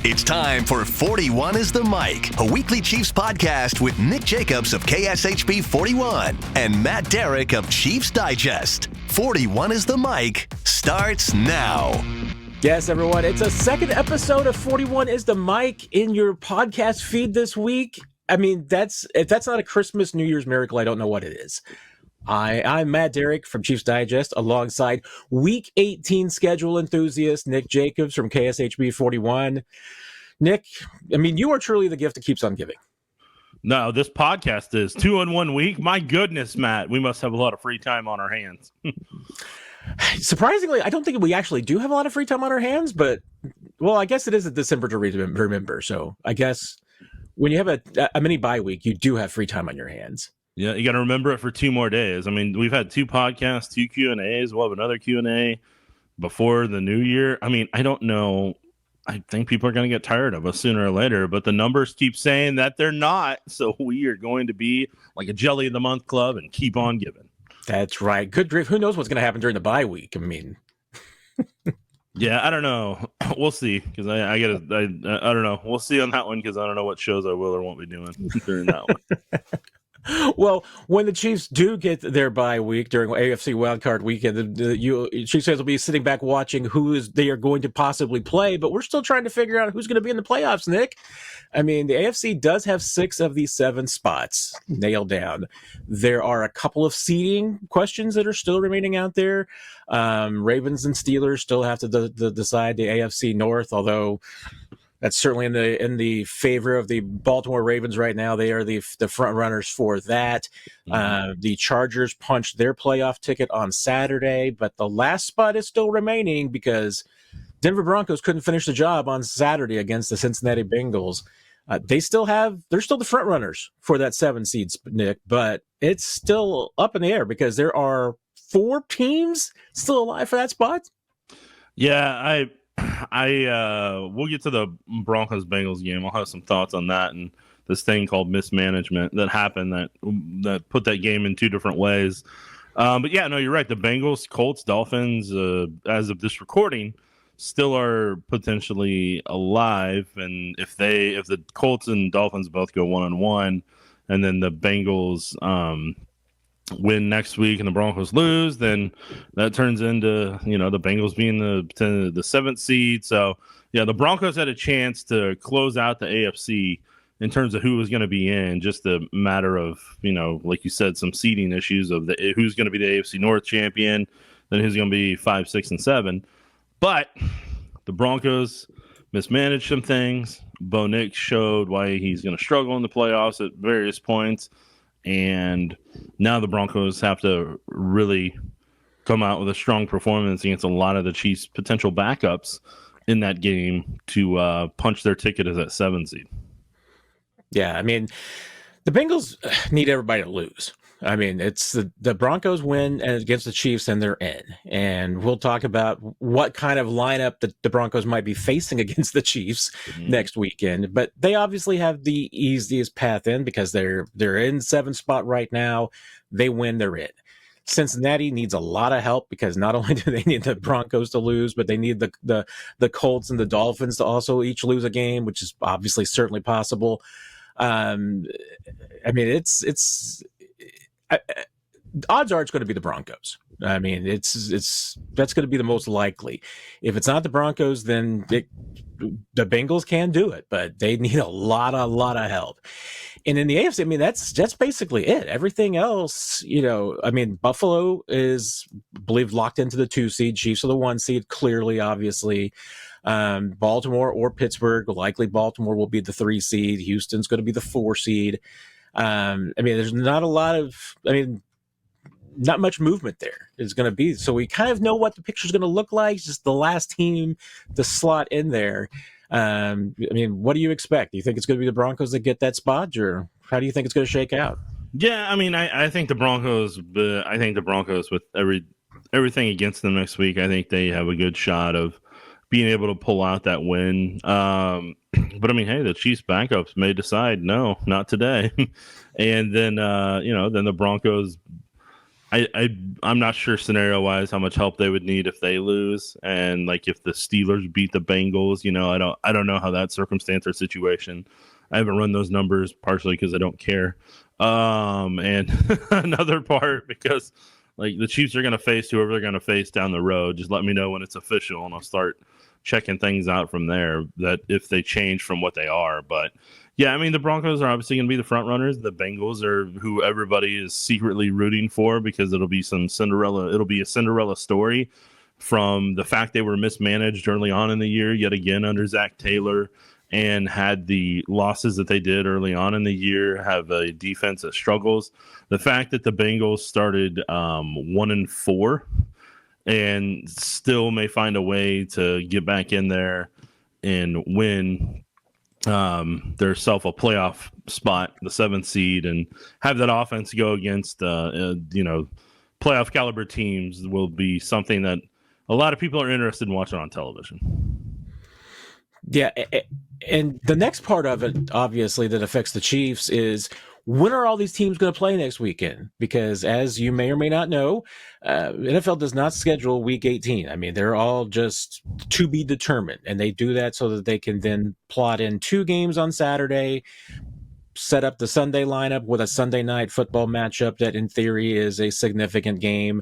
It's time for 41 is the Mic, a weekly Chiefs podcast with Nick Jacobs of KSHB 41 and Matt Derrick of Chiefs Digest. 41 is the Mic starts now. Yes, everyone. It's a second episode of 41 is the Mic in your podcast feed this week. I mean, if that's not a Christmas, New Year's miracle, I don't know what it is. I'm Matt Derrick from Chiefs Digest alongside Week 18 schedule enthusiast Nick Jacobs from KSHB 41. Nick, I mean, you are truly the gift that keeps on giving. No, this podcast is 2 in 1 week. My goodness, Matt, we must have a lot of free time on our hands. Surprisingly, I don't think we actually do have a lot of free time on our hands, but, well, I guess it is a December to remember. So I guess when you have a mini bye week, you do have free time on your hands. Yeah, you got to remember it for 2 more days. I mean, we've had 2 podcasts, 2 Q&As. We'll have another Q&A before the new year. I mean, I don't know. I think people are going to get tired of us sooner or later, but the numbers keep saying that they're not. So we are going to be like a Jelly of the Month club and keep on giving. That's right. Good grief. Who knows what's going to happen during the bye week? I mean, yeah, I don't know. We'll see, because I don't know. We'll see on that one, because I don't know what shows I will or won't be doing during that one. Well, when the Chiefs do get their bye week during AFC wildcard weekend, the Chiefs fans will be sitting back watching they are going to possibly play, but we're still trying to figure out who's going to be in the playoffs, Nick. I mean, the AFC does have 6 of these 7 spots nailed down. There are a couple of seeding questions that are still remaining out there. Ravens and Steelers still have to decide the AFC North, although that's certainly in the favor of the Baltimore Ravens right now. They are the front runners for that. Mm-hmm. The Chargers punched their playoff ticket on Saturday, but the last spot is still remaining because Denver Broncos couldn't finish the job on Saturday against the Cincinnati Bengals. They're still the front runners for that 7 seeds, Nick, but it's still up in the air because there are 4 teams still alive for that spot. Yeah, we'll get to the Broncos Bengals game. I'll have some thoughts on that and this thing called mismanagement that happened that put that game in 2 different ways. But yeah, no, you're right. The Bengals, Colts, Dolphins, as of this recording, still are potentially alive. And if the Colts and Dolphins both go 1-1, and then the Bengals win next week and the Broncos lose, then that turns into, the Bengals being the 7th seed. So yeah, the Broncos had a chance to close out the AFC in terms of who was going to be in, just a matter of, like you said, some seeding issues of who's going to be the AFC North champion, then who's going to be 5, 6, and 7. But the Broncos mismanaged some things. Bo Nix showed why he's going to struggle in the playoffs at various points. And now the Broncos have to really come out with a strong performance against a lot of the Chiefs' potential backups in that game to punch their ticket as that 7 seed. Yeah, I mean, the Bengals need everybody to lose. I mean, it's the Broncos win against the Chiefs and they're in. And we'll talk about what kind of lineup the Broncos might be facing against the Chiefs next weekend. But they obviously have the easiest path in because they're in 7th spot right now. They win, they're in. Cincinnati needs a lot of help because not only do they need the Broncos to lose, but they need the Colts and the Dolphins to also each lose a game, which is obviously certainly possible. I mean, odds are it's going to be the Broncos. I mean, that's going to be the most likely. If it's not the Broncos, then the Bengals can do it, but they need a lot of help. And in the AFC, I mean, that's basically it. Everything else, I mean, Buffalo is believed locked into the 2 seed. Chiefs are the 1 seed, clearly, obviously. Baltimore or Pittsburgh, likely Baltimore will be the 3 seed. Houston's going to be the 4 seed. I mean, there's not much movement there is going to be. So we kind of know what the picture is going to look like. It's just the last team to slot in there. I mean, what do you expect? Do you think it's going to be the Broncos that get that spot, or how do you think it's going to shake out? Yeah, I mean, I think the Broncos, but I think the Broncos with everything against them next week, I think they have a good shot of being able to pull out that win. But I mean, hey, the Chiefs backups may decide, no, not today. And then, then the Broncos I'm not sure scenario wise how much help they would need if they lose, and like if the Steelers beat the Bengals, I don't know how that circumstance or situation. I haven't run those numbers partially because I don't care, and another part because like the Chiefs are going to face whoever they're going to face down the road. Just let me know when it's official, and I'll start checking things out from there. That if they change from what they are, but. Yeah, I mean, the Broncos are obviously going to be the front runners. The Bengals are who everybody is secretly rooting for because it'll be a Cinderella story from the fact they were mismanaged early on in the year, yet again under Zach Taylor, and had the losses that they did early on in the year, have a defense that struggles. The fact that the Bengals started 1-4 and still may find a way to get back in there and win their self a playoff spot, the 7th seed, and have that offense go against playoff caliber teams will be something that a lot of people are interested in watching on television. Yeah, and the next part of it, obviously, that affects the Chiefs is when are all these teams going to play next weekend? Because as you may or may not know, NFL does not schedule Week 18. I mean, they're all just to be determined, and they do that so that they can then plot in 2 games on Saturday, set up the Sunday lineup with a Sunday night football matchup that in theory is a significant game.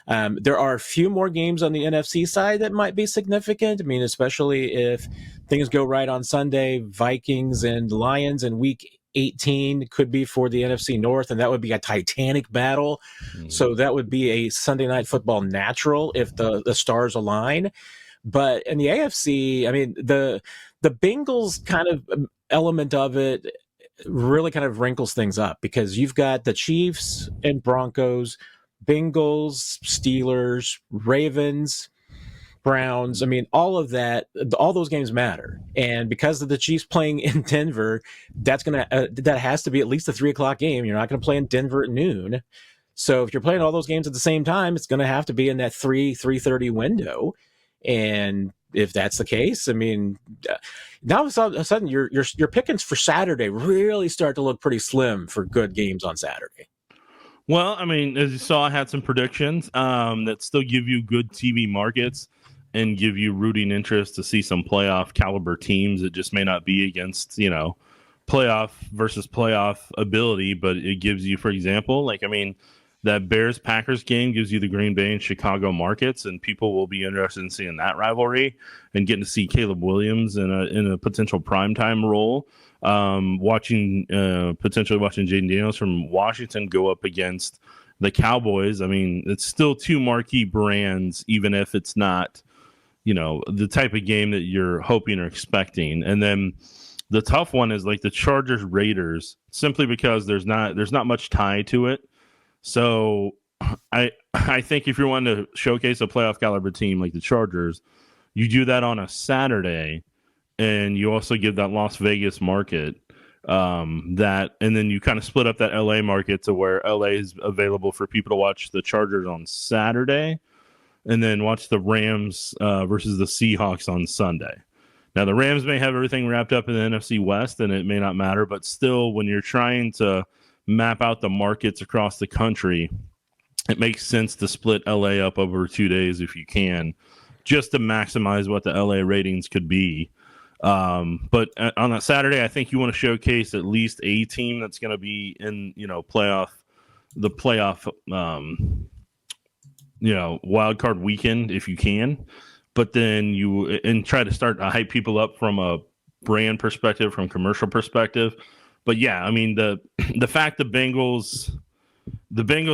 There are a few more games on the NFC side that might be significant. I mean, especially if things go right on Sunday, Vikings and Lions in Week 18 could be for the NFC North, and that would be a titanic battle. So that would be a Sunday night football natural if the stars align. But in the AFC, I mean, the Bengals kind of element of it really kind of wrinkles things up because you've got the Chiefs and Broncos, Bengals, Steelers, Ravens, Browns. I mean, all of that, all those games matter. And because of the Chiefs playing in Denver, that has to be at least a 3:00 game. You're not going to play in Denver at noon. So if you're playing all those games at the same time, it's going to have to be in that 3:30 window. And if that's the case, I mean, now all of a sudden your pickings for Saturday really start to look pretty slim for good games on Saturday. Well, I mean, as you saw, I had some predictions that still give you good TV markets and give you rooting interest to see some playoff caliber teams. It just may not be against, playoff versus playoff ability, but it gives you, for example, that Bears-Packers game gives you the Green Bay and Chicago markets, and people will be interested in seeing that rivalry and getting to see Caleb Williams in a potential primetime role. Potentially watching Jaden Daniels from Washington go up against the Cowboys. I mean, it's still 2 marquee brands, even if it's not, the type of game that you're hoping or expecting. And then the tough one is like the Chargers Raiders, simply because there's not much tie to it. So I think if you're wanting to showcase a playoff caliber team like the Chargers, you do that on a Saturday, and you also give that Las Vegas market and then you kind of split up that LA market to where LA is available for people to watch the Chargers on Saturday, and then watch the Rams versus the Seahawks on Sunday. Now the Rams may have everything wrapped up in the NFC West, and it may not matter, but still, when you're trying to map out the markets across the country, it makes sense to split LA up over 2 days if you can, just to maximize what the LA ratings could be. But on that Saturday, I think you want to showcase at least a team that's going to be in, playoff wild card weekend if you can. But then try to start to hype people up from a brand perspective, from commercial perspective. But yeah, I mean, the fact the Bengals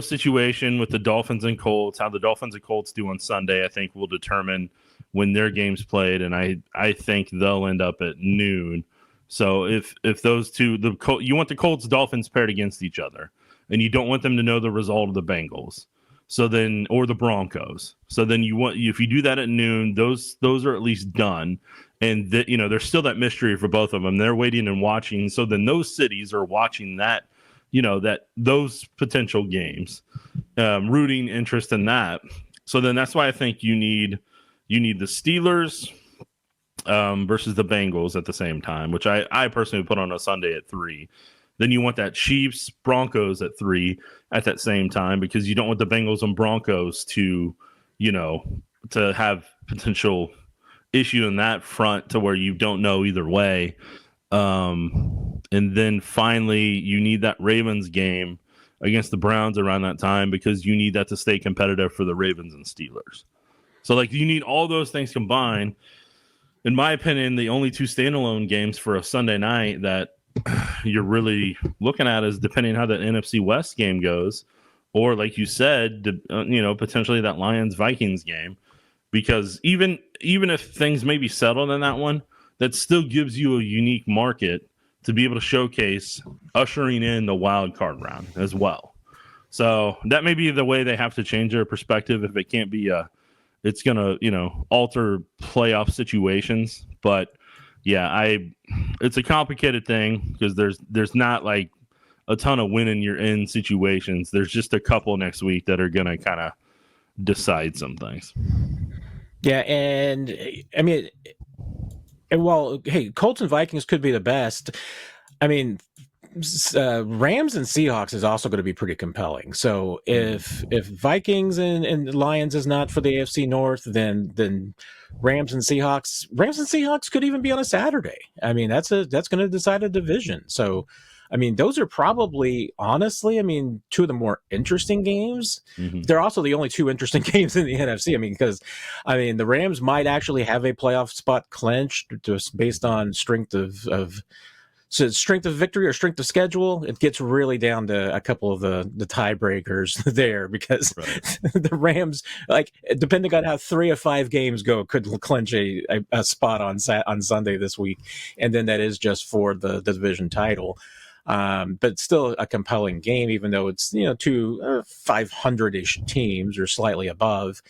situation with the Dolphins and Colts, how the Dolphins and Colts do on Sunday, I think will determine when their game's played, and I think they'll end up at noon. So if those two, you want the Colts Dolphins paired against each other, and you don't want them to know the result of the Bengals. So then, or the Broncos. So then if you do that at noon, those are at least done. And there's still that mystery for both of them. They're waiting and watching. So then those cities are watching that, those potential games, rooting interest in that. So then that's why I think you need the Steelers versus the Bengals at the same time, which I personally put on a Sunday at 3. Then you want that Chiefs Broncos at 3 at that same time, because you don't want the Bengals and Broncos to, to have potential issue in that front to where you don't know either way. And then finally, you need that Ravens game against the Browns around that time, because you need that to stay competitive for the Ravens and Steelers. So, like, you need all those things combined. In my opinion, the only 2 standalone games for a Sunday night that you're really looking at is, depending on how the NFC West game goes, or like you said, potentially that Lions-Vikings game. Because even if things may be settled in that one, that still gives you a unique market to be able to showcase ushering in the wild card round as well. So that may be the way they have to change their perspective. If it can't be it's going to, alter playoff situations. But yeah, it's a complicated thing, because there's not like a ton of win in your in situations. There's just a couple next week that are going to kind of decide some things. Yeah, and I mean, well, hey, Colts and Vikings could be the best. I mean, Rams and Seahawks is also going to be pretty compelling. So if Vikings and Lions is not for the AFC North, then Rams and Seahawks could even be on a Saturday. I mean, that's going to decide a division. So, I mean, those are probably, honestly, 2 of the more interesting games. Mm-hmm. They're also the only 2 interesting games in the NFC. Because the Rams might actually have a playoff spot clinched just based on strength of victory or strength of schedule. It gets really down to a couple of the tiebreakers there, because the Rams, like, depending on how 3 of 5 games go, could clinch a spot on Sunday this week, and then that is just for the division title. But still a compelling game, even though it's 2 500-ish teams or slightly above.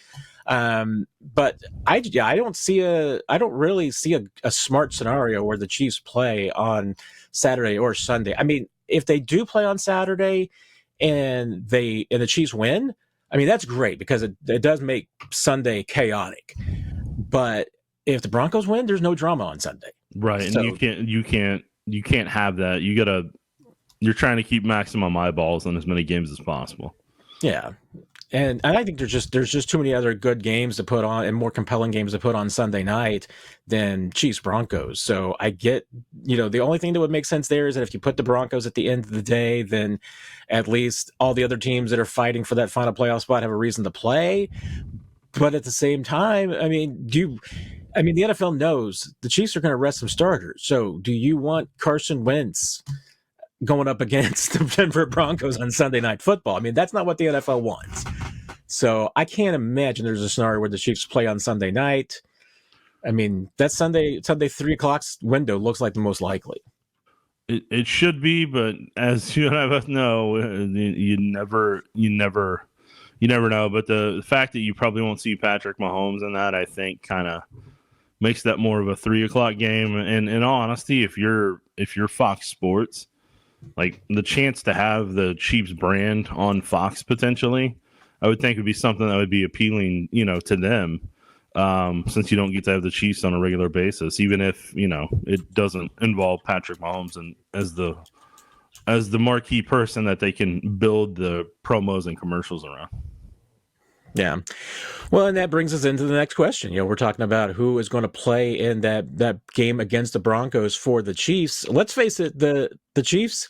But I don't really see a smart scenario where the Chiefs play on Saturday or Sunday. If they do play on Saturday and the Chiefs win, that's great, because it does make Sunday chaotic. But if the Broncos win, there's no drama on Sunday. Right. So, and you can't have that. You're trying to keep maximum eyeballs on as many games as possible. Yeah. And I think there's just too many other good games to put on, and more compelling games to put on Sunday night than Chiefs Broncos. So I get, the only thing that would make sense there is that if you put the Broncos at the end of the day, then at least all the other teams that are fighting for that final playoff spot have a reason to play. But at the same time, the NFL knows the Chiefs are going to rest some starters. So do you want Carson Wentz going up against the Denver Broncos on Sunday Night Football? That's not what the NFL wants. So I can't imagine there's a scenario where the Chiefs play on Sunday night. That Sunday 3:00 window looks like the most likely. It should be, but as you and I both know, you never know. But the fact that you probably won't see Patrick Mahomes in that, I think, kind of makes that more of a 3:00 game. And in all honesty, if you're Fox Sports, like, the chance to have the Chiefs brand on Fox potentially, I would think would be something that would be appealing, to them, since you don't get to have the Chiefs on a regular basis, even if, it doesn't involve Patrick Mahomes and as the marquee person that they can build the promos and commercials around. Yeah. Well, and that brings us into the next question. We're talking about who is going to play in that game against the Broncos for the Chiefs. Let's face it, the Chiefs,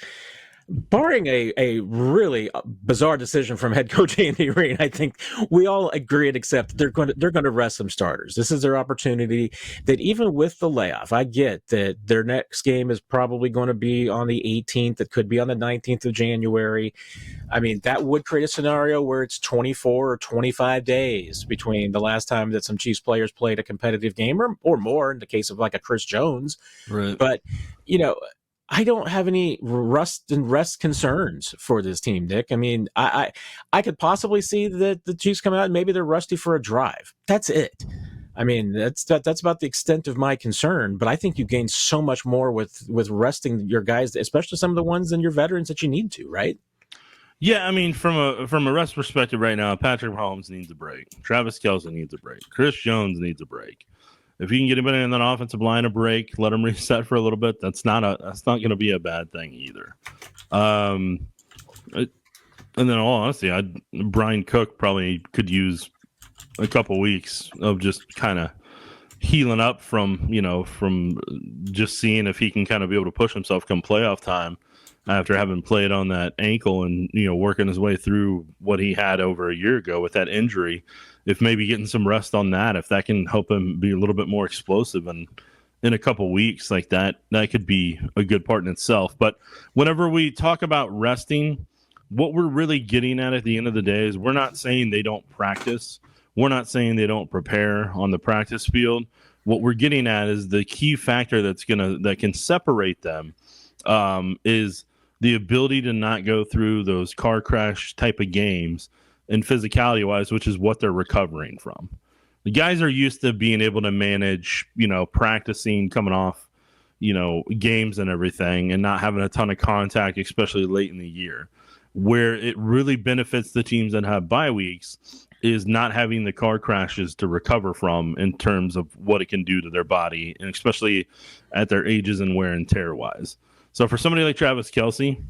barring a really bizarre decision from head coach Andy Reid, I think we all agree and accept they're going to rest some starters. This is their opportunity. That even with the layoff, I get that their next game is probably going to be on the 18th. It could be on the 19th of January. That would create a scenario where it's 24 or 25 days between the last time that some Chiefs players played a competitive game, or more in the case of like a Chris Jones. Right. But, I don't have any rest concerns for this team, Nick. I could possibly see that the Chiefs come out and maybe they're rusty for a drive. That's it. That's about the extent of my concern. But I think you gain so much more with resting your guys, especially some of the ones and your veterans that you need to, right? Yeah, from a rest perspective right now, Patrick Mahomes needs a break. Travis Kelce needs a break. Chris Jones needs a break. If you can get anybody in that offensive line a break, let them reset for a little bit. That's not going to be a bad thing either. And then, all honesty, Brian Cook probably could use a couple weeks of just kind of healing up from just seeing if he can kind of be able to push himself come playoff time after having played on that ankle and, working his way through what he had over a year ago with that injury. If maybe getting some rest on that, if that can help him be a little bit more explosive and in a couple weeks like that could be a good part in itself. But whenever we talk about resting, what we're really getting at the end of the day is we're not saying they don't practice. We're not saying they don't prepare on the practice field. What we're getting at is the key factor that can separate them is the ability to not go through those car crash type of games and physicality wise, which is what they're recovering from. The guys are used to being able to manage, practicing, coming off, games and everything, and not having a ton of contact, especially late in the year. Where it really benefits the teams that have bye weeks is not having the car crashes to recover from in terms of what it can do to their body, and especially at their ages and wear and tear wise. So for somebody like Travis Kelce,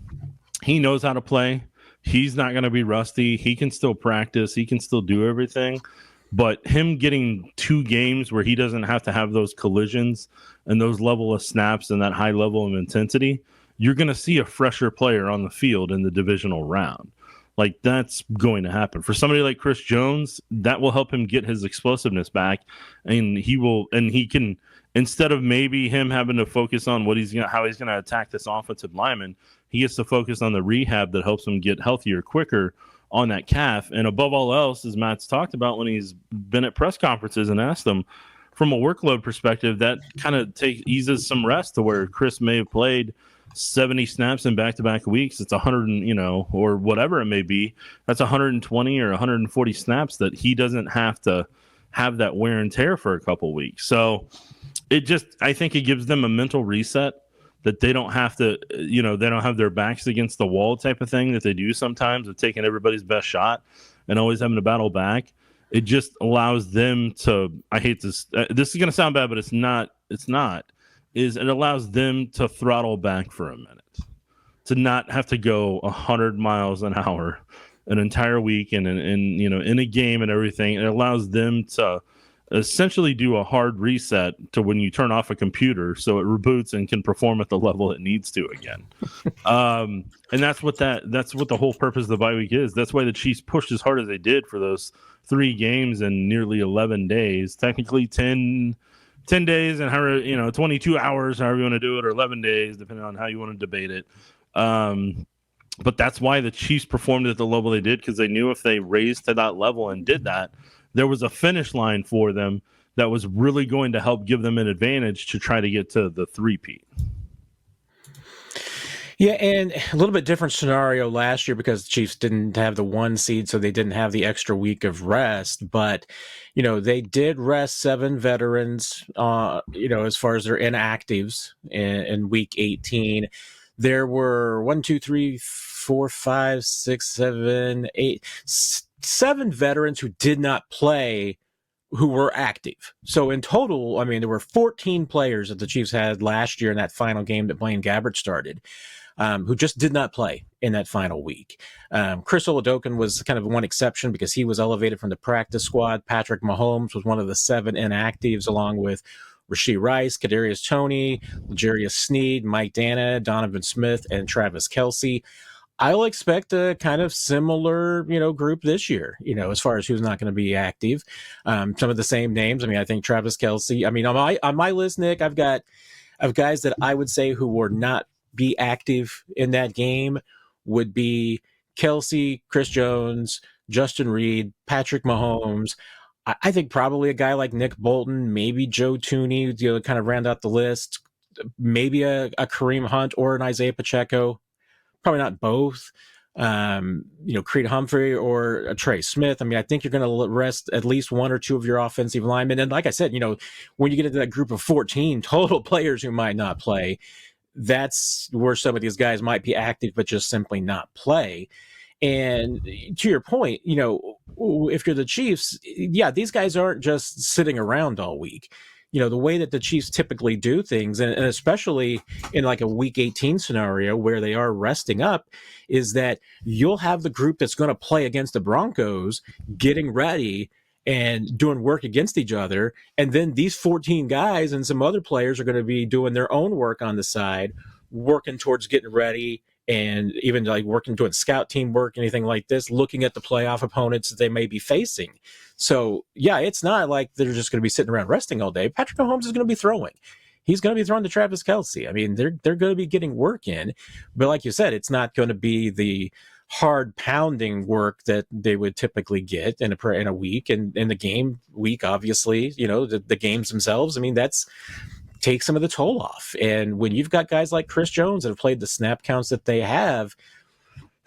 he knows how to play. He's not going to be rusty. He can still practice. He can still do everything. But him getting 2 games where he doesn't have to have those collisions and those level of snaps and that high level of intensity, you're going to see a fresher player on the field in the divisional round. Like, that's going to happen. For somebody like Chris Jones, that will help him get his explosiveness back, and he can, instead of maybe him having to focus on how he's going to attack this offensive lineman, he gets to focus on the rehab that helps him get healthier quicker on that calf. And above all else, as Matt's talked about when he's been at press conferences and asked them, from a workload perspective, that kind of eases some rest to where Chris may have played 70 snaps in back-to-back weeks. It's 100, or whatever it may be. That's 120 or 140 snaps that he doesn't have to have that wear and tear for a couple weeks. So I think it gives them a mental reset that they don't have to, they don't have their backs against the wall type of thing that they do sometimes of taking everybody's best shot and always having to battle back. It just allows them to, I hate this. This is going to sound bad, but it's not. It allows them to throttle back for a minute, to not have to go 100 miles an hour an entire week and in a game and everything. It allows them to essentially do a hard reset to when you turn off a computer so it reboots and can perform at the level it needs to again. And that's what the whole purpose of the bye week is. That's why the Chiefs pushed as hard as they did for those 3 games in nearly 11 days, technically 10 days and 22 hours, however you want to do it, or 11 days, depending on how you want to debate it. But that's why the Chiefs performed at the level they did, because they knew if they raised to that level and did that, there was a finish line for them that was really going to help give them an advantage to try to get to the 3-peat. Yeah, and a little bit different scenario last year because the Chiefs didn't have the 1 seed, so they didn't have the extra week of rest. But, they did rest 7 veterans, as far as their inactives in week 18. There were 7 veterans who did not play who were active. So in total, there were 14 players that the Chiefs had last year in that final game that Blaine Gabbert started, who just did not play in that final week. Chris Oladokun was kind of one exception because he was elevated from the practice squad. Patrick Mahomes was one of the 7 inactives, along with Rashee Rice, Kadarius Toney, L'Jarius Sneed, Mike Dana, Donovan Smith, and Travis Kelce. I'll expect a kind of similar, group this year, as far as who's not going to be active. Some of the same names. I think Travis Kelce. On my list, Nick, I've guys that I would say who were not be active in that game would be Kelce, Chris Jones, Justin Reed, Patrick Mahomes. I think probably a guy like Nick Bolton, maybe Joe Thuney, kind of round out the list. Maybe a Kareem Hunt or an Isaiah Pacheco. Probably not both. Creed Humphrey or a Trey Smith. I think you're going to rest at least 1 or 2 of your offensive linemen. And like I said, when you get into that group of 14 total players who might not play, that's where some of these guys might be active but just simply not play. And to your point, if you're the Chiefs, these guys aren't just sitting around all week. the way that the Chiefs typically do things, and especially in like a week 18 scenario where they are resting up, is that you'll have the group that's going to play against the Broncos getting ready and doing work against each other. And then these 14 guys and some other players are going to be doing their own work on the side, working towards getting ready, and even like working doing scout team work, anything like this, looking at the playoff opponents that they may be facing. So yeah, it's not like they're just going to be sitting around resting all day. Patrick Mahomes is going to be throwing. He's going to be throwing to Travis Kelce. I mean, they're going to be getting work in, but like you said, it's not going to be the hard pounding work that they would typically get in a week. And in the game week, obviously, the games themselves, I mean, that's take some of the toll off. And when you've got guys like Chris Jones that have played the snap counts that they have,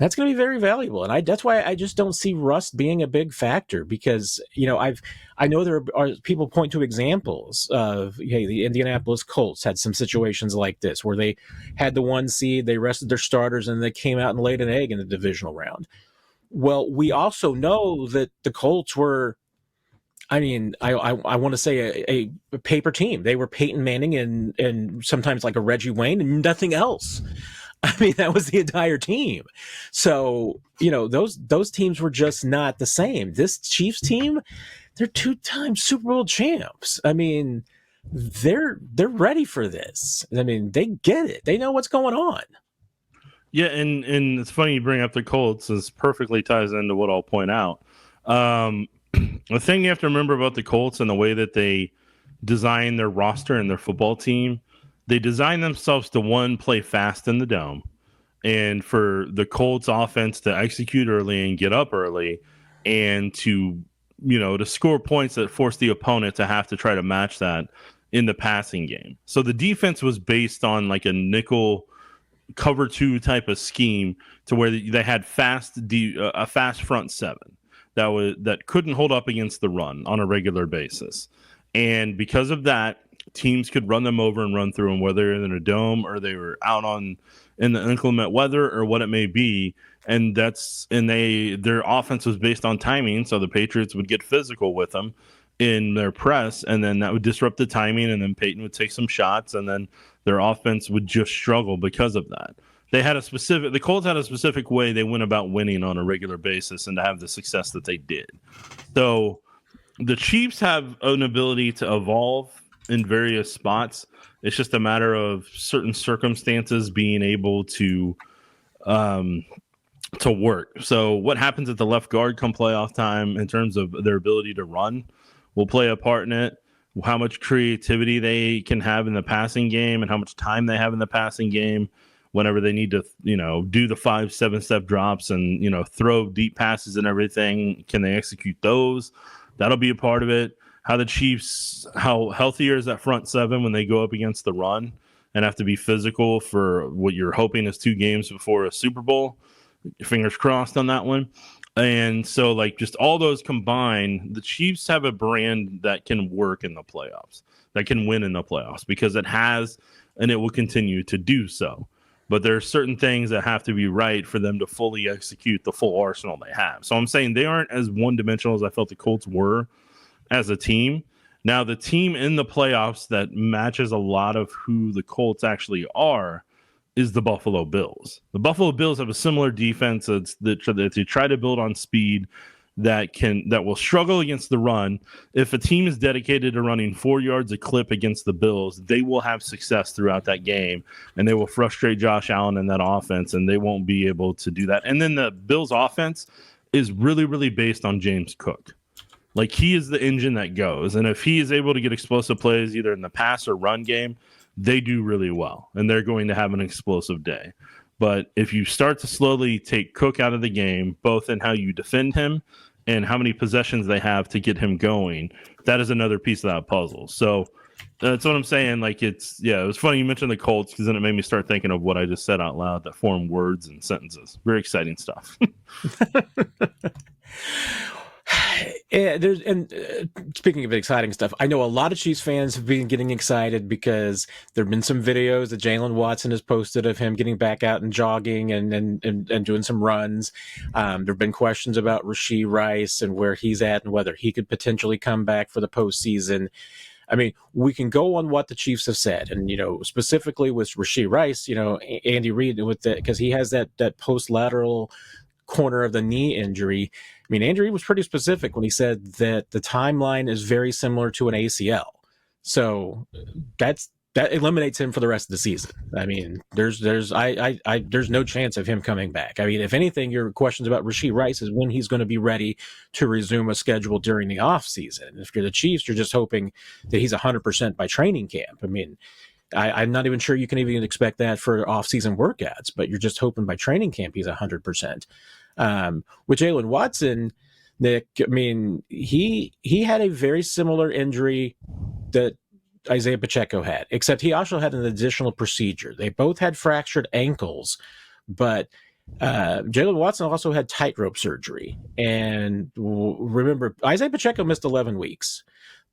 that's going to be very valuable. And that's why I just don't see rust being a big factor, because, I know there are people point to examples of, hey, the Indianapolis Colts had some situations like this where they had the 1 seed, they rested their starters, and they came out and laid an egg in the divisional round. Well, we also know that the Colts were, I mean, I want to say a paper team. They were Peyton Manning and sometimes like a Reggie Wayne and nothing else. I mean, that was the entire team. So, those teams were just not the same. This Chiefs team, they're 2-time Super Bowl champs. I mean, they're ready for this. I mean, they get it. They know what's going on. Yeah, and it's funny you bring up the Colts. This perfectly ties into what I'll point out. The thing you have to remember about the Colts and the way that they design their roster and their football team, they design themselves to, one, play fast in the dome, and for the Colts offense to execute early and get up early, and to score points that force the opponent to have to try to match that in the passing game. So the defense was based on like a nickel cover 2 type of scheme, to where they had a fast front 7 that couldn't hold up against the run on a regular basis. And because of that, teams could run them over and run through them, whether in a dome or they were out in the inclement weather or what it may be. And their offense was based on timing, so the Patriots would get physical with them in their press, and then that would disrupt the timing, and then Peyton would take some shots, and then their offense would just struggle because of that. The Colts had a specific way they went about winning on a regular basis and to have the success that they did. So the Chiefs have an ability to evolve in various spots. It's just a matter of certain circumstances being able to work. So what happens at the left guard come playoff time in terms of their ability to run will play a part in it. How much creativity they can have in the passing game and how much time they have in the passing game whenever they need to, do the 5-7 step drops and, throw deep passes and everything. Can they execute those? That'll be a part of it. How the Chiefs, how healthier is that front 7 when they go up against the run and have to be physical for what you're hoping is 2 games before a Super Bowl. Fingers crossed on that one. And so, just all those combined, the Chiefs have a brand that can work in the playoffs, that can win in the playoffs, because it has, and it will continue to do so. But there are certain things that have to be right for them to fully execute the full arsenal they have. So I'm saying they aren't as one-dimensional as I felt the Colts were as a team. Now, the team in the playoffs that matches a lot of who the Colts actually are is the Buffalo Bills. The Buffalo Bills have a similar defense that they try to build on speed, that will struggle against the run. If a team is dedicated to running 4 yards a clip against the Bills, they will have success throughout that game, and they will frustrate Josh Allen in that offense, and they won't be able to do that. And then the Bills offense is really, really based on James Cook. He is the engine that goes, and if he is able to get explosive plays either in the pass or run game, they do really well, and they're going to have an explosive day. But if you start to slowly take Cook out of the game, both in how you defend him and how many possessions they have to get him going, that is another piece of that puzzle. So that's what I'm saying. It was funny you mentioned the Colts, because then it made me start thinking of what I just said out loud that form words and sentences. Very exciting stuff. Yeah, speaking of exciting stuff, I know a lot of Chiefs fans have been getting excited because there have been some videos that Jalen Watson has posted of him getting back out and jogging and doing some runs. There have been questions about Rashee Rice and where he's at and whether he could potentially come back for the postseason. I mean, we can go on what the Chiefs have said, and specifically with Rashee Rice, Andy Reid with that, because he has that post lateral corner of the knee injury. I mean, Andy Reid was pretty specific when he said that the timeline is very similar to an ACL. So that eliminates him for the rest of the season. I mean, there's no chance of him coming back. I mean, if anything, your questions about Rashee Rice is when he's going to be ready to resume a schedule during the off season. If you're the Chiefs, you're just hoping that he's 100% by training camp. I mean, I'm not even sure you can even expect that for off-season workouts, but you're just hoping by training camp he's 100%. With Jalen Watson, Nick, I mean, he had a very similar injury that Isaiah Pacheco had, except he also had an additional procedure. They both had fractured ankles, but Jalen Watson also had tightrope surgery. And remember, Isaiah Pacheco missed 11 weeks.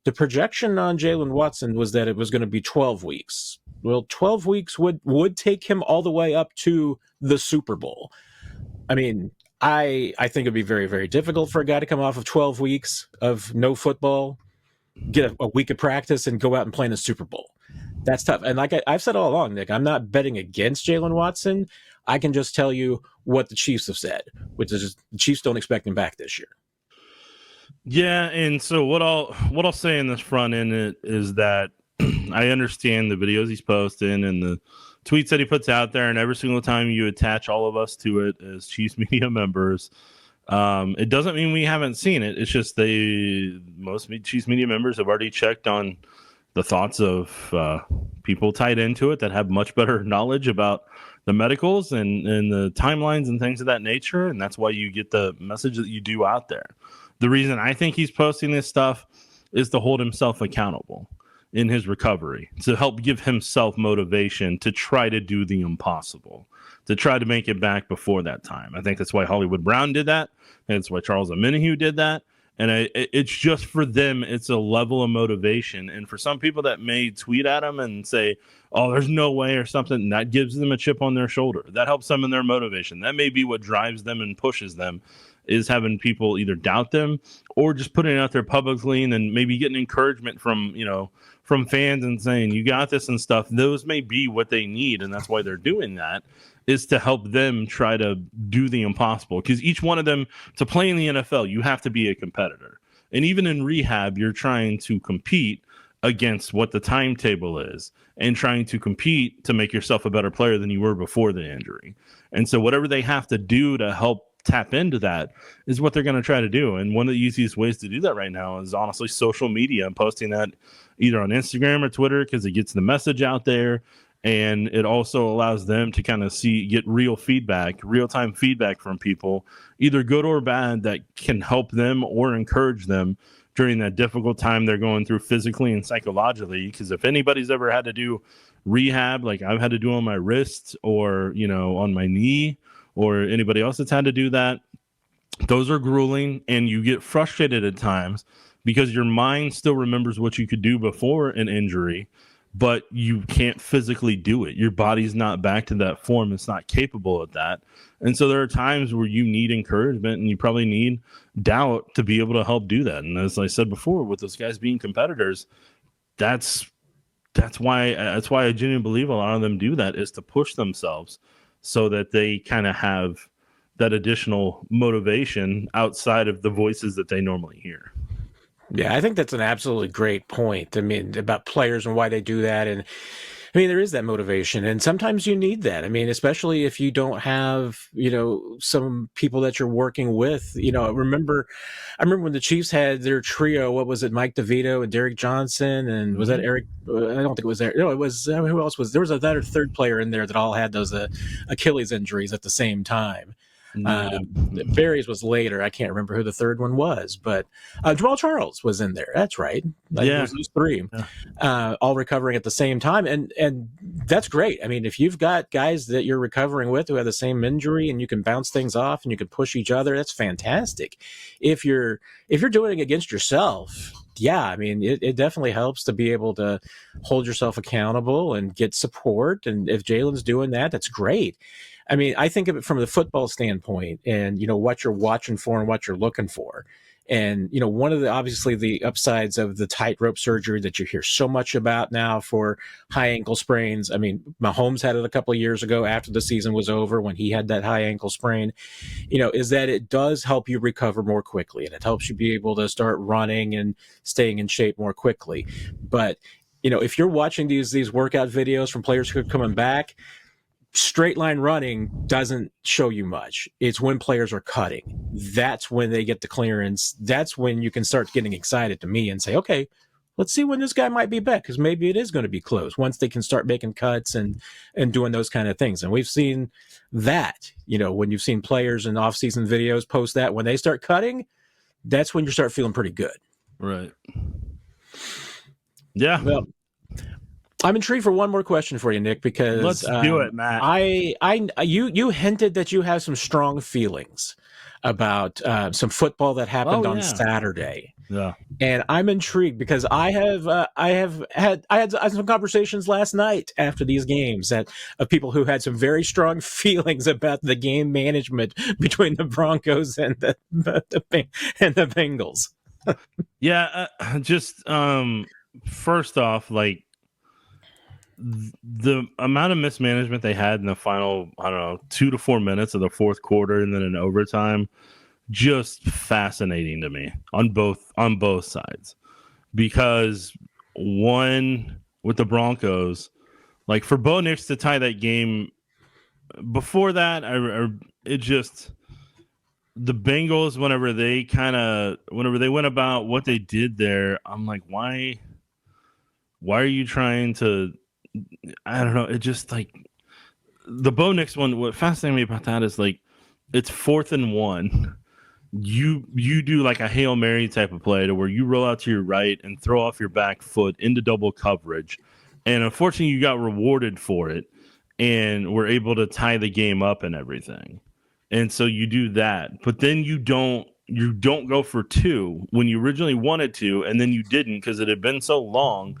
The projection on Jalen Watson was that it was going to be 12 weeks. Well, 12 weeks would take him all the way up to the Super Bowl. I mean, I think it'd be very, very difficult for a guy to come off of 12 weeks of no football, get a week of practice, and go out and play in the Super Bowl. That's tough. And like I've said all along, Nick, I'm not betting against Jalen Watson. I can just tell you what the Chiefs have said, which is the Chiefs don't expect him back this year. Yeah, and so what I'll say in this front end is that I understand the videos he's posting and the tweets that he puts out there, and every single time you attach all of us to it as Chiefs media members, it doesn't mean we haven't seen it. It's just most Chiefs media members have already checked on the thoughts of people tied into it that have much better knowledge about the medicals and the timelines and things of that nature, and that's why you get the message that you do out there. The reason I think he's posting this stuff is to hold himself accountable in his recovery, to help give himself motivation to try to do the impossible, to try to make it back before that time. I think that's why Hollywood Brown did that. And that's why Charles Omenihu did that. And it's just for them, it's a level of motivation. And for some people that may tweet at him and say, oh, there's no way or something, that gives them a chip on their shoulder. That helps them in their motivation. That may be what drives them and pushes them, is having people either doubt them or just putting it out there publicly and then maybe getting encouragement from fans and saying, you got this and stuff. Those may be what they need. And that's why they're doing that, is to help them try to do the impossible. Because each one of them, to play in the NFL, you have to be a competitor. And even in rehab, you're trying to compete against what the timetable is and trying to compete to make yourself a better player than you were before the injury. And so whatever they have to do to help tap into that is what they're going to try to do. And one of the easiest ways to do that right now is honestly social media and posting that either on Instagram or Twitter, because it gets the message out there. And it also allows them to kind of get real-time feedback from people, either good or bad, that can help them or encourage them during that difficult time they're going through physically and psychologically. Because if anybody's ever had to do rehab, like I've had to do on my wrist or, on my knee, or anybody else that's had to do that, those are grueling, and you get frustrated at times because your mind still remembers what you could do before an injury, but you can't physically do it. Your body's not back to that form. It's not capable of that. And so there are times where you need encouragement and you probably need doubt to be able to help do that. And as I said before, with those guys being competitors, that's why I genuinely believe a lot of them do that, is to push themselves so that they kind of have that additional motivation outside of the voices that they normally hear. Yeah, I think that's an absolutely great point. I mean, about players and why they do that. And I mean, there is that motivation, and sometimes you need that. I mean, especially if you don't have, some people that you're working with. I remember when the Chiefs had their trio. What was it? Mike DeVito and Derrick Johnson, and was that Eric? I don't think it was there. No, it was. Who else was there? Was another third player in there that all had those Achilles injuries at the same time. Barry's was later. I can't remember who the third one was, but Jamal Charles was in there. That's right. Yeah. Those three, all recovering at the same time, and that's great. I mean, if you've got guys that you're recovering with who have the same injury, and you can bounce things off and you can push each other, that's fantastic. If you're doing it against yourself, yeah, I mean, it definitely helps to be able to hold yourself accountable and get support. And if Jalen's doing that, that's great. I mean, I think of it from the football standpoint and, what you're watching for and what you're looking for. And, one of the, obviously the upsides of the tightrope surgery that you hear so much about now for high ankle sprains. I mean, Mahomes had it a couple of years ago after the season was over when he had that high ankle sprain, is that it does help you recover more quickly, and it helps you be able to start running and staying in shape more quickly. But, if you're watching these workout videos from players who are coming back, straight line running doesn't show you much. It's when players are cutting. That's when they get the clearance. That's when you can start getting excited to me and say, okay, let's see when this guy might be back, because maybe it is going to be close once they can start making cuts and doing those kind of things. And we've seen that, when you've seen players in off-season videos post that, when they start cutting, that's when you start feeling pretty good. Right. Yeah. Well, I'm intrigued for one more question for you, Nick, because let's do it, Matt. You hinted that you have some strong feelings about some football that happened on Saturday. Yeah, and I'm intrigued because I had some conversations last night after these games of people who had some very strong feelings about the game management between the Broncos and the Bengals. Just first off, like, the amount of mismanagement they had in the final, 2 to 4 minutes of the fourth quarter and then in overtime, just fascinating to me on both sides. Because one, with the Broncos, like, for Bo Nix to tie that game, before that, the Bengals, whenever they went about what they did there, I'm like, why are you trying to, I don't know. It just, like, the Bo Nix one, what fascinated me about that is, like, it's 4th and 1. You do like a Hail Mary type of play to where you roll out to your right and throw off your back foot into double coverage. And unfortunately, you got rewarded for it and were able to tie the game up and everything. And so you do that. But then you don't go for 2 when you originally wanted to, and then you didn't because it had been so long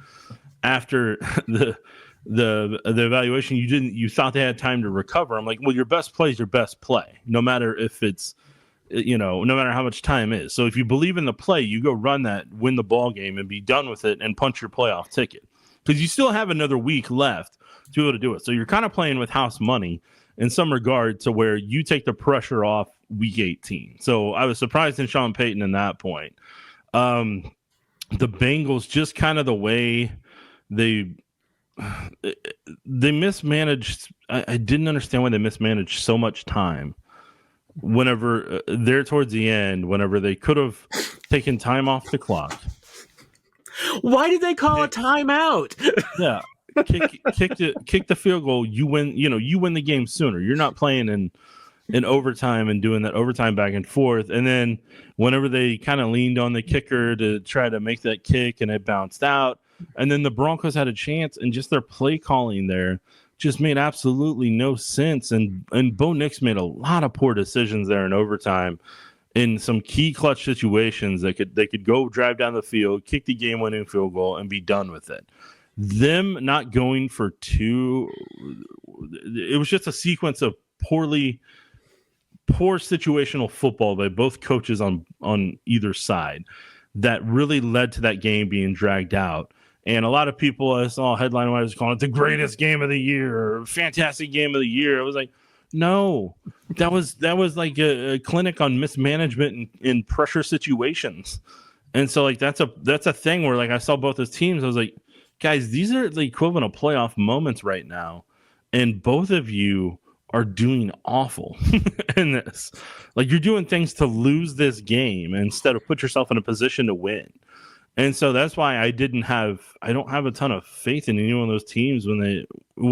after the evaluation, you thought they had time to recover. I'm like, well, your best play is your best play, no matter if it's, no matter how much time is. So if you believe in the play, you go run that, win the ball game, and be done with it and punch your playoff ticket, because you still have another week left to be able to do it. So you're kind of playing with house money in some regard, to where you take the pressure off week 18. So I was surprised in Sean Payton in that point. The Bengals, just kind of the way they mismanaged. I didn't understand why they mismanaged so much time whenever they're towards the end, whenever they could have taken time off the clock. Why did they call a timeout? Yeah. Kick the field goal. You win. You win the game sooner. You're not playing in overtime and doing that overtime back and forth. And then whenever they kind of leaned on the kicker to try to make that kick and it bounced out, and then the Broncos had a chance, and just their play calling there just made absolutely no sense. And Bo Nix made a lot of poor decisions there in overtime in some key clutch situations that they could go drive down the field, kick the game-winning field goal, and be done with it. Them not going for 2, it was just a sequence of poor situational football by both coaches on either side that really led to that game being dragged out. And a lot of people, I saw headline-wise calling it the greatest game of the year or fantastic game of the year. I was like, no, that was like a clinic on mismanagement in pressure situations. And so, like, that's a thing where, like, I saw both those teams. I was like, guys, these are the equivalent of playoff moments right now, and both of you are doing awful in this. Like, you're doing things to lose this game instead of put yourself in a position to win. And so that's why I don't have a ton of faith in any one of those teams when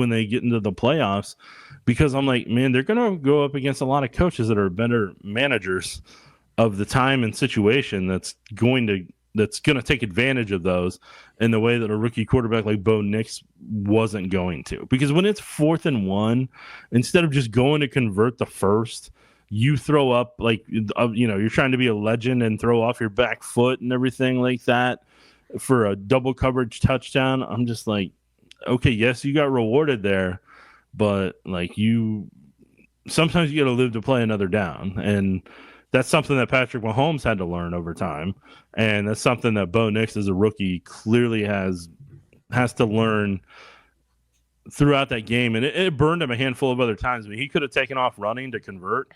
they get into the playoffs, because I'm like, man, they're going to go up against a lot of coaches that are better managers of the time and situation that's going to take advantage of those in the way that a rookie quarterback like Bo Nix wasn't going to. Because when it's 4th and 1, instead of just going to convert the first, you throw up, like, you're trying to be a legend and throw off your back foot and everything like that for a double coverage touchdown. I'm just like, okay, yes, you got rewarded there, but, like, sometimes you got to live to play another down. And that's something that Patrick Mahomes had to learn over time, and that's something that Bo Nix as a rookie clearly has to learn throughout that game. And it burned him a handful of other times. I mean, he could have taken off running to convert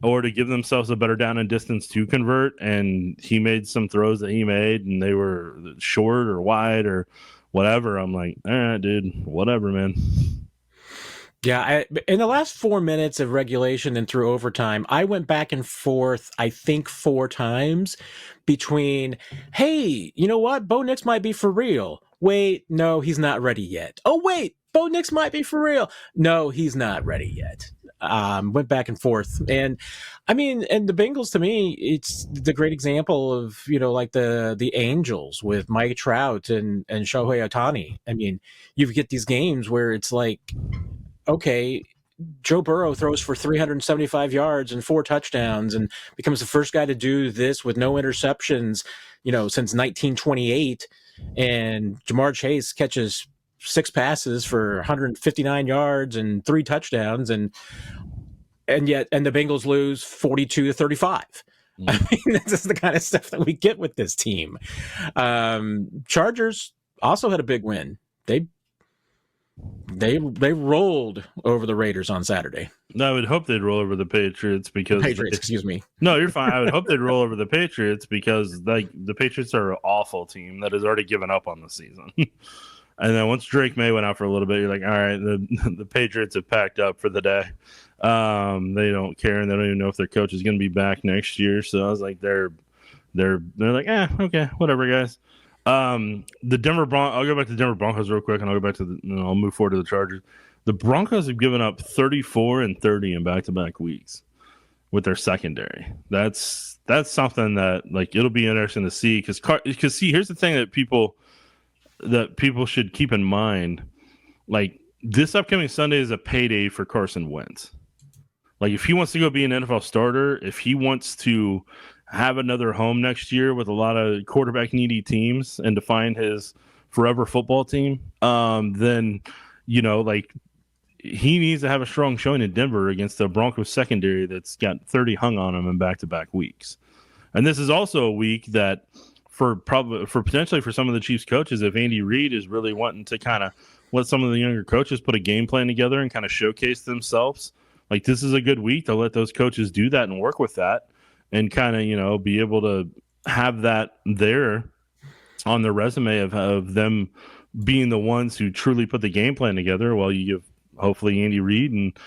or to give themselves a better down and distance to convert, and he made some throws that he made, and they were short or wide or whatever. I'm like, all right, dude, whatever, man. Yeah, in the last 4 minutes of regulation and through overtime, I went back and forth, I think 4 times between, hey, you know what? Bo Nix might be for real. Wait, no, he's not ready yet. Oh, wait, Bo Nix might be for real. No, he's not ready yet. Went back and forth. And I mean, and the Bengals, to me, it's the great example of, like the Angels with Mike Trout and Shohei Ohtani. I mean, you get these games where it's like, okay, Joe Burrow throws for 375 yards and 4 touchdowns and becomes the first guy to do this with no interceptions, since 1928. And Jamar Chase catches 6 passes for 159 yards and 3 touchdowns. And the Bengals lose 42-35. I mean, this is the kind of stuff that we get with this team. Chargers also had a big win. They rolled over the Raiders on Saturday. No, I would hope they'd roll over the Patriots because excuse me. No, you're fine. I would hope they'd roll over the Patriots because the Patriots are an awful team that has already given up on the season. And then once Drake May went out for a little bit, you're like, all right, the Patriots have packed up for the day. They don't care, and they don't even know if their coach is going to be back next year. So I was like, they're like, okay, whatever, guys. The Denver I'll go back to the Denver Broncos real quick, and I'll go back to I'll move forward to the Chargers. The Broncos have given up 34 and 30 in back-to-back weeks with their secondary. That's something that it'll be interesting to see because see, here's the thing that people should keep in mind. This upcoming Sunday is a payday for Carson Wentz. If he wants to go be an NFL starter, if he wants to have another home next year with a lot of quarterback needy teams and to find his forever football team, then he needs to have a strong showing in Denver against the Broncos secondary that's got 30 hung on him in back-to-back weeks. And this is also a week that for potentially for some of the Chiefs coaches, if Andy Reid is really wanting to kind of let some of the younger coaches put a game plan together and kind of showcase themselves, this is a good week to let those coaches do that and work with that and kind of, be able to have that there on the resume of them being the ones who truly put the game plan together while you give hopefully Andy Reid and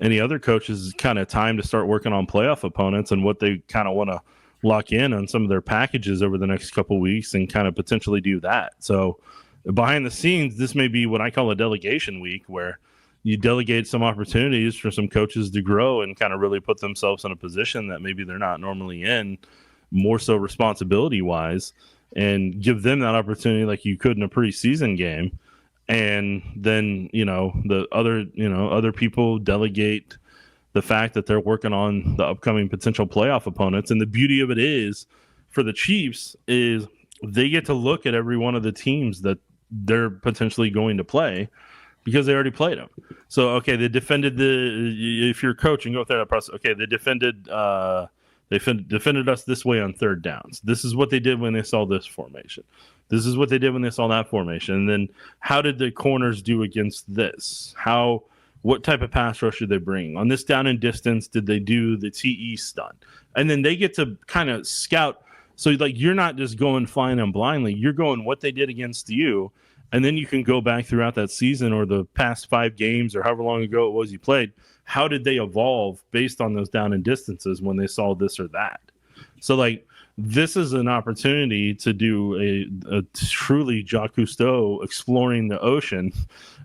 any other coaches kind of time to start working on playoff opponents and what they kind of want to lock in on some of their packages over the next couple of weeks and kind of potentially do that. So behind the scenes, this may be what I call a delegation week where you delegate some opportunities for some coaches to grow and kind of really put themselves in a position that maybe they're not normally in, more so responsibility wise, and give them that opportunity like you could in a preseason game. And then, the other people delegate the fact that they're working on the upcoming potential playoff opponents. And the beauty of it is for the Chiefs is they get to look at every one of the teams that they're potentially going to play because they already played them. So, okay, they defended if you're coaching, go through that process. Okay, they defended us this way on third downs. This is what they did when they saw this formation. This is what they did when they saw that formation. And then how did the corners do against this? What type of pass rush did they bring? On this down and distance, did they do the TE stunt? And then they get to kind of scout. So, you're not just going flying them blindly. You're going what they did against you. And then you can go back throughout that season or the past 5 games or however long ago it was you played. How did they evolve based on those down and distances when they saw this or that? So, this is an opportunity to do a truly Jacques Cousteau exploring the ocean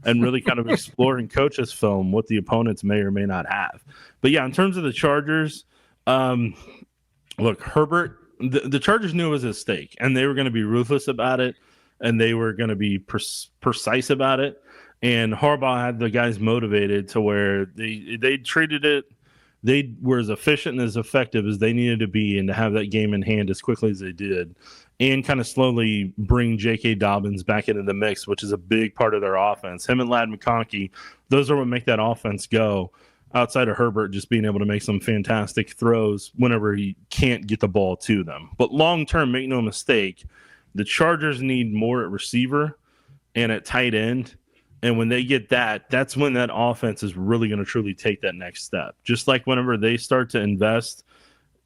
and really kind of exploring coaches' film, what the opponents may or may not have. But, yeah, in terms of the Chargers, look, Herbert, the Chargers knew it was a stake, and they were going to be ruthless about it, and they were going to be precise about it. And Harbaugh had the guys motivated to where they treated it. They were as efficient and as effective as they needed to be and to have that game in hand as quickly as they did and kind of slowly bring J.K. Dobbins back into the mix, which is a big part of their offense. Him and Ladd McConkey, those are what make that offense go. outside of Herbert just being able to make some fantastic throws whenever he can't get the ball to them. But long term, make no mistake, the Chargers need more at receiver and at tight end. And when they get that, that's when that offense is really going to truly take that next step. Just like whenever they start to invest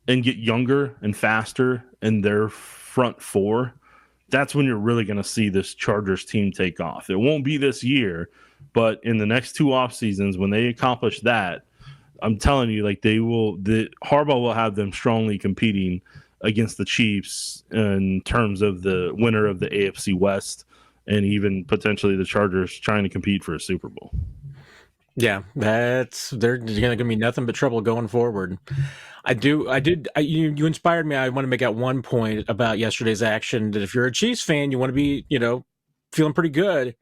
and get younger and faster in their front four, that's when you're really going to see this Chargers team take off. It won't be this year, but in the next 2 off seasons, when they accomplish that, I'm telling you, like Harbaugh will have them strongly competing against the Chiefs in terms of the winner of the AFC West, and even potentially the Chargers trying to compete for a Super Bowl. Yeah, they're going to be nothing but trouble going forward. You inspired me. I want to make out one point about yesterday's action, that if you're a Chiefs fan, you want to be, feeling pretty good.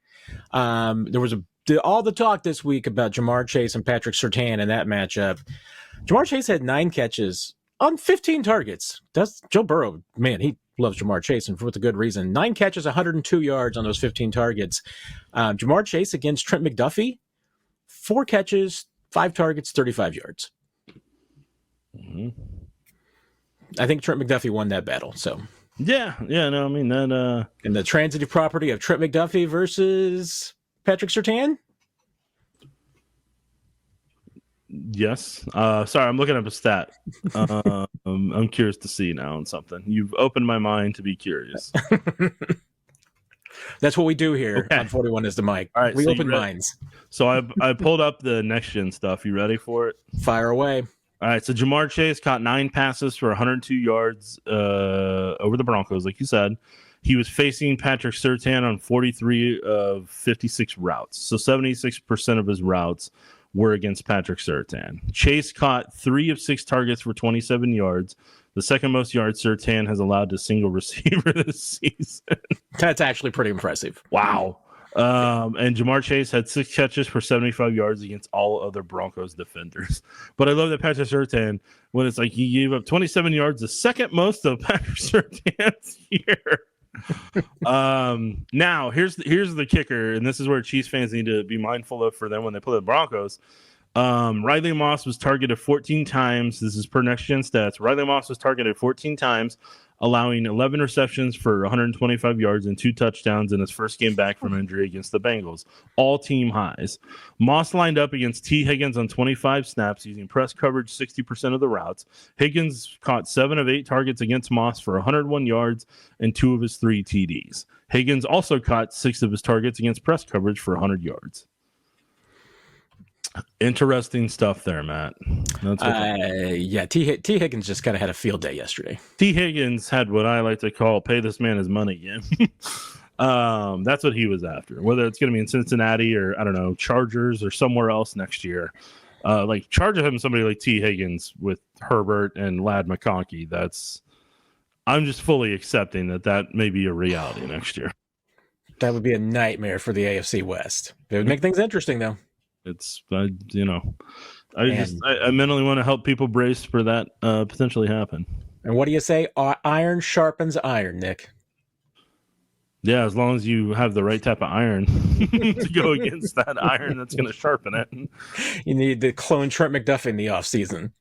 There was all the talk this week about Jamar Chase and Patrick Surtain in that matchup. Jamar Chase had 9 catches on 15 targets. That's Joe Burrow. Man, he loves Jamar Chase, and for a good reason. 9 catches, 102 yards on those 15 targets. Jamar Chase against Trent McDuffie, 4 catches, 5 targets, 35 yards. Mm-hmm. I think Trent McDuffie won that battle. So yeah, no, I mean that. And the transitive property of Trent McDuffie versus Patrick Surtain. Yes. Sorry, I'm looking up a stat. I'm curious to see now on something. You've opened my mind to be curious. That's what we do here on 41 is the mic. All right, we open minds. So I pulled up the next gen stuff. You ready for it? Fire away. All right, so Jamar Chase caught 9 passes for 102 yards over the Broncos, like you said. He was facing Patrick Surtain on 43 of 56 routes. So 76% of his routes were against Patrick Surtain. Chase caught 3 of 6 targets for 27 yards, the second most yards Surtain has allowed to single receiver this season. That's actually pretty impressive. Wow. And Jamar Chase had 6 catches for 75 yards against all other Broncos defenders. But I love that Patrick Surtain, when it's like he gave up 27 yards, the second most of Patrick Surtain's year. Now here's the kicker, and this is where Chiefs fans need to be mindful of for them when they play the Broncos. Riley Moss was targeted 14 times. This is per next gen stats. Riley Moss was targeted 14 times, allowing 11 receptions for 125 yards and 2 touchdowns in his first game back from injury against the Bengals. All team highs. Moss lined up against T. Higgins on 25 snaps using press coverage 60% of the routes. Higgins caught 7 of 8 targets against Moss for 101 yards and 2 of his 3 TDs. Higgins also caught 6 of his targets against press coverage for 100 yards. Interesting stuff there, Matt. Yeah, T. Higgins just kind of had a field day yesterday. T. Higgins had what I like to call pay this man his money game. That's what he was after. Whether it's going to be in Cincinnati or, I don't know, Chargers or somewhere else next year. Charge him somebody like T. Higgins with Herbert and Ladd McConkey. I'm just fully accepting that may be a reality next year. That would be a nightmare for the AFC West. It would make things interesting, though. It's I mentally want to help people brace for that potentially happen. And what do you say? Iron sharpens iron, Nick. Yeah, as long as you have the right type of iron to go against that iron that's going to sharpen it. You need to clone Trent McDuffie in the offseason.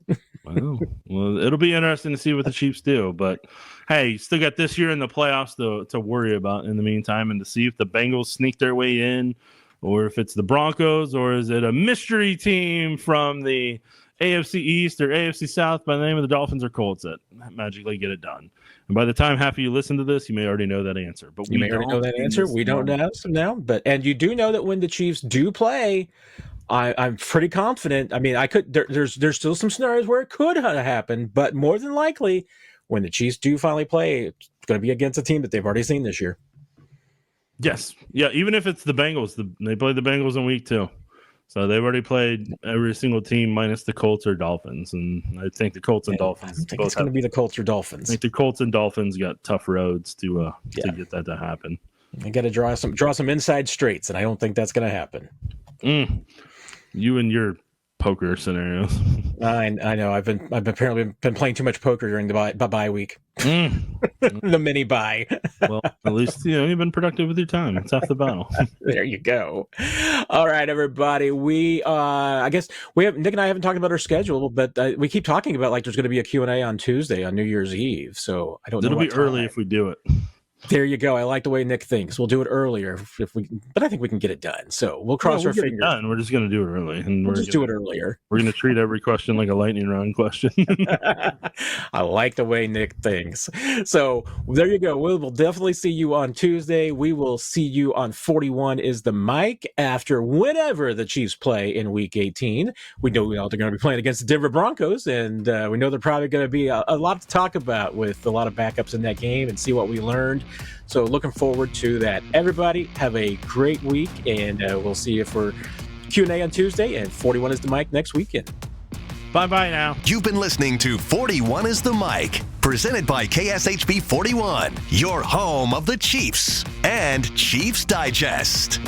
Well, it'll be interesting to see what the Chiefs do. But, hey, still got this year in the playoffs to worry about in the meantime, and to see if the Bengals sneak their way in, or if it's the Broncos, or is it a mystery team from the AFC East or AFC South by the name of the Dolphins or Colts that magically get it done. And by the time half of you listen to this, you may already know that answer. But you may already know that answer. We don't know now. And you do know that when the Chiefs do play, I'm pretty confident. I mean, there's still some scenarios where it could happen, but more than likely, when the Chiefs do finally play, it's going to be against a team that they've already seen this year. Yes. Yeah, even if it's the Bengals, they play the Bengals in week 2. So they've already played every single team minus the Colts or Dolphins. And I think the Colts and Dolphins. I think it's going to be the Colts or Dolphins. I think the Colts and Dolphins got tough roads to get that to happen. They got to draw some inside straights, and I don't think that's going to happen. You and your poker scenarios. I know. I've apparently been playing too much poker during the bye week. The mini bye. Well, at least you've been productive with your time. It's half the battle. There you go. All right, everybody. I guess Nick and I haven't talked about our schedule, but we keep talking about like there's going to be a Q&A on Tuesday on New Year's Eve. So I don't know. It'll be early if we do it. There you go. I like the way Nick thinks. We'll do it earlier but I think we can get it done. So we'll cross our fingers. We're just going to do it early, and we'll just do it earlier. We're going to treat every question like a lightning round question. I like the way Nick thinks. So there you go. We'll definitely see you on Tuesday. We will see you on 41 is the mic after whenever the Chiefs play in Week 18. We know they're going to be playing against the Denver Broncos, and we know they're probably going to be a lot to talk about with a lot of backups in that game and see what we learned. So looking forward to that. Everybody have a great week, and we'll see you for Q&A on Tuesday, and 41 is the mic next weekend. Bye-bye now. You've been listening to 41 is the mic, presented by KSHB 41, your home of the Chiefs and Chiefs Digest.